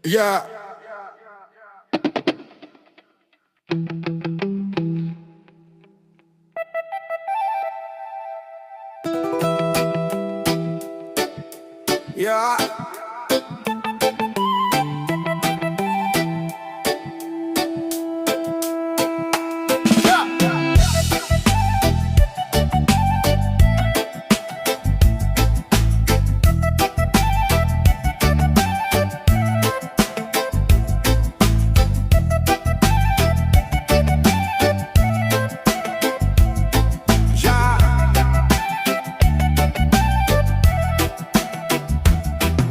Ja Ja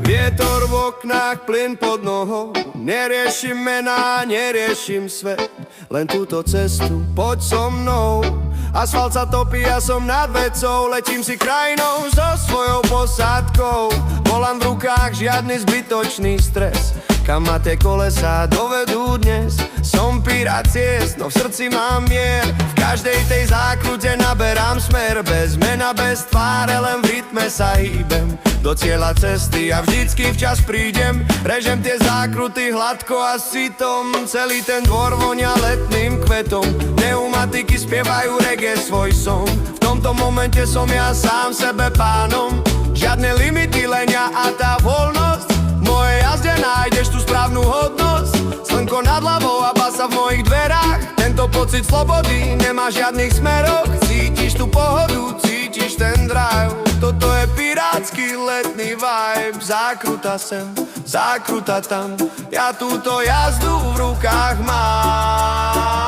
Vietor v oknách, plyn pod nohou. Neriešim mená, neriešim svet, len túto cestu, poď so mnou. Asfalt sa topí, ja som nad vecou. Letím si krajinou so svojou posádkou. Volant v rukách, žiadny zbytočný stres. Kam ma tie kolesá dovedú dnes? Som pirát ciest, no v srdci mám mier. V každej tej zákrute naberám smer. Bez mena, bez tváre, len v rytme sa hýbem do cieľa cesty a vždycky včas prídem. Režem tie zákruty hladko a sitom. Celý ten dvor vonia letným kvetom. Pneumatiky spievajú reggae svoj som. V tomto momente som ja sám sebe pánom. Žiadne limity, len ja a tá voľnosť. V mojej jazde nájdeš tú správnu hodnosť. Slnko nad hlavou a basa v mojich dverách. Tento pocit slobody nemá žiadnych smeroch. Cítiš tú pohodu, cítiš ten drive. Toto je pirátsky letný vibe. Zákruta sem, zákruta tam. Ja túto jazdu v rukách mám.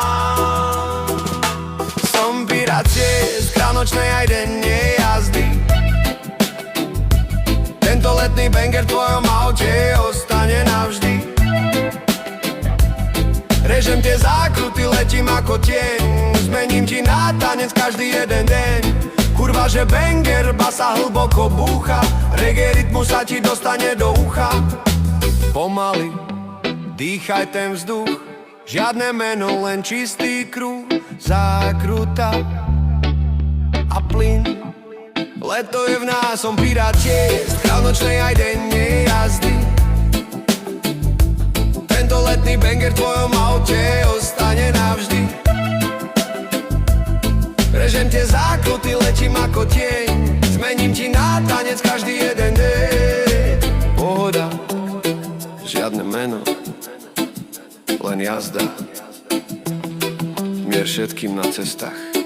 Som pirát ciest, kranočnej aj dennej jazdy. Tento letný banger v tvojom aute ostane navždy. Režem tie zákruty, letím ako tieň. Zmením ti na tanec každý jeden deň. Kurva, že banger, basa hlboko búcha. Reggae rytmu sa ti dostane do ucha. Pomaly, dýchaj ten vzduch. Žiadne meno, len čistý kruh. Zákruta a plyn. Leto je v nás, som pirát ciest, krávnočnej aj dennej jazdy. Tento letný banger v tvojom aute ostane navždy. Režem tie zákruty, letím ako tieň. Zmením ti na tanec každý jeden deň. Pohoda, žiadne meno, len jazda. Mier všetkým na cestách.